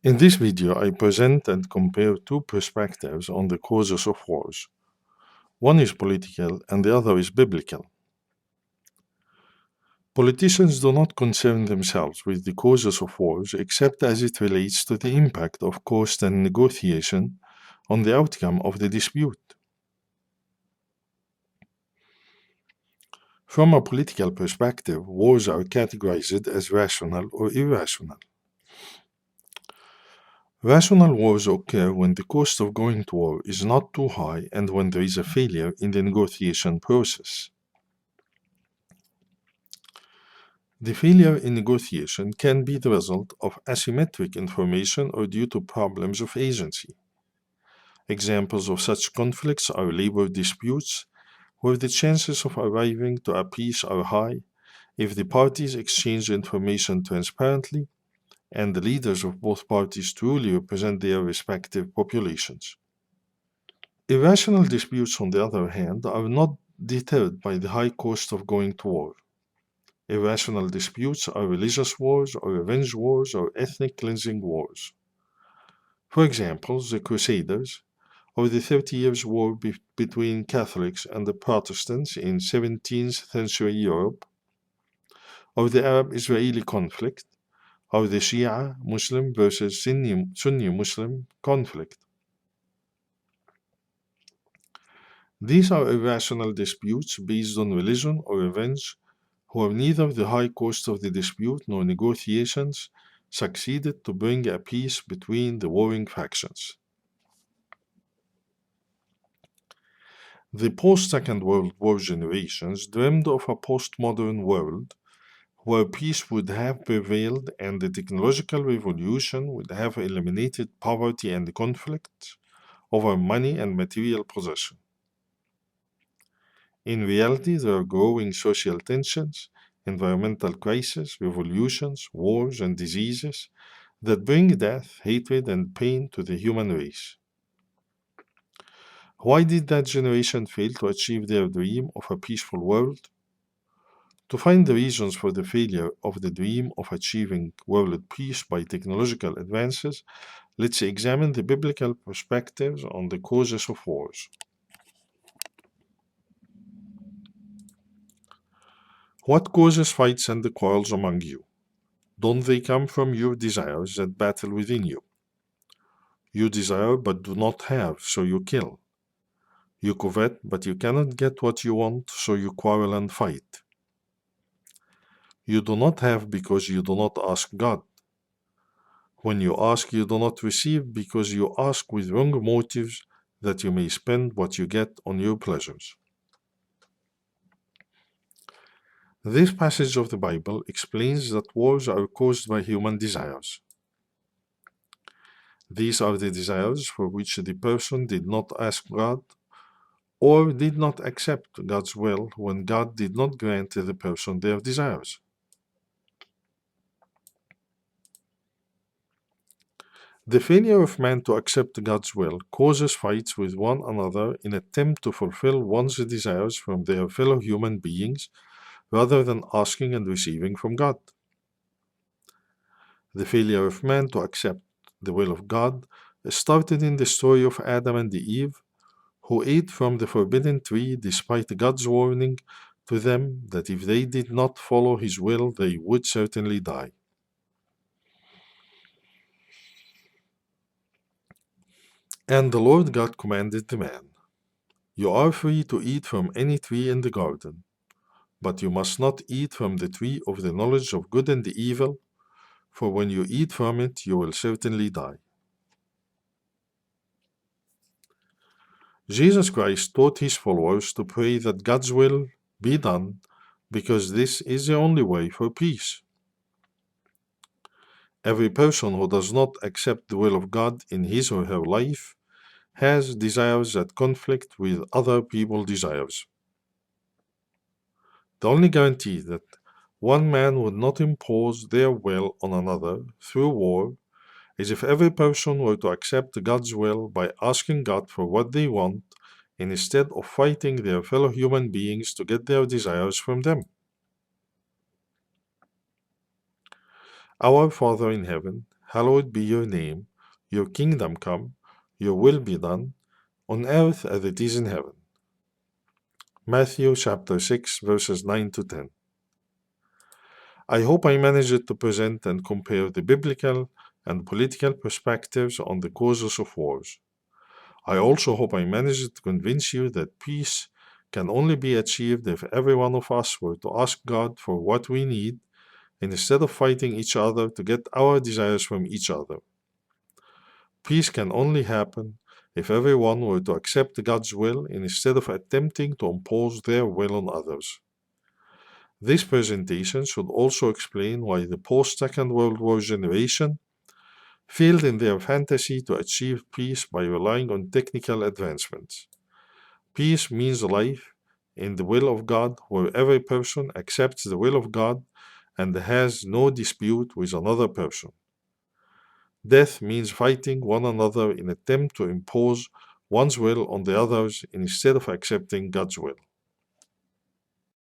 In this video, I present and compare two perspectives on the causes of wars. One is political and the other is biblical. Politicians do not concern themselves with the causes of wars except as it relates to the impact of cost and negotiation on the outcome of the dispute. From a political perspective, wars are categorized as rational or irrational. Rational wars occur when the cost of going to war is not too high and when there is a failure in the negotiation process. The failure in negotiation can be the result of asymmetric information or due to problems of agency. Examples of such conflicts are labor disputes, where the chances of arriving to a peace are high if the parties exchange information transparently and the leaders of both parties truly represent their respective populations. Irrational disputes, on the other hand, are not deterred by the high cost of going to war. Irrational disputes are religious wars or revenge wars or ethnic cleansing wars. For example, the Crusaders, or the 30 Years' War between Catholics and the Protestants in 17th century Europe, or the Arab-Israeli conflict, or the Shia Muslim versus Sunni Muslim conflict. These are irrational disputes based on religion or revenge, where neither the high cost of the dispute nor negotiations succeeded to bring a peace between the warring factions. The post-Second World War generations dreamed of a postmodern world where peace would have prevailed and the technological revolution would have eliminated poverty and conflict over money and material possession. In reality, there are growing social tensions, environmental crises, revolutions, wars, and diseases that bring death, hatred, and pain to the human race. Why did that generation fail to achieve their dream of a peaceful world? To find the reasons for the failure of the dream of achieving world peace by technological advances, let's examine the biblical perspectives on the causes of wars. What causes fights and quarrels among you? Don't they come from your desires that battle within you? You desire but do not have, so you kill. You covet, but you cannot get what you want, so you quarrel and fight. You do not have because you do not ask God. When you ask, you do not receive because you ask with wrong motives that you may spend what you get on your pleasures. This passage of the Bible explains that wars are caused by human desires. These are the desires for which the person did not ask God or did not accept God's will when God did not grant the person their desires. The failure of man to accept God's will causes fights with one another in attempt to fulfill one's desires from their fellow human beings rather than asking and receiving from God. The failure of man to accept the will of God started in the story of Adam and Eve, who ate from the forbidden tree despite God's warning to them that if they did not follow His will, they would certainly die. And the Lord God commanded the man, "You are free to eat from any tree in the garden, but you must not eat from the tree of the knowledge of good and evil, for when you eat from it, you will certainly die." Jesus Christ taught His followers to pray that God's will be done because this is the only way for peace. Every person who does not accept the will of God in his or her life has desires that conflict with other people's desires. The only guarantee that one man would not impose their will on another through war is if every person were to accept God's will by asking God for what they want instead of fighting their fellow human beings to get their desires from them. Our Father in heaven hallowed be your name, your kingdom come, your will be done, on earth as it is in heaven. Matthew chapter 6 verses 9 to 10. I hope I managed to present and compare the biblical and political perspectives on the causes of wars. I also hope I managed to convince you that peace can only be achieved if every one of us were to ask God for what we need instead of fighting each other to get our desires from each other. Peace can only happen if everyone were to accept God's will instead of attempting to impose their will on others. This presentation should also explain why the post-Second World War generation failed in their fantasy to achieve peace by relying on technical advancements. Peace means life in the will of God, where every person accepts the will of God and has no dispute with another person. Death means fighting one another in attempt to impose one's will on the others instead of accepting God's will.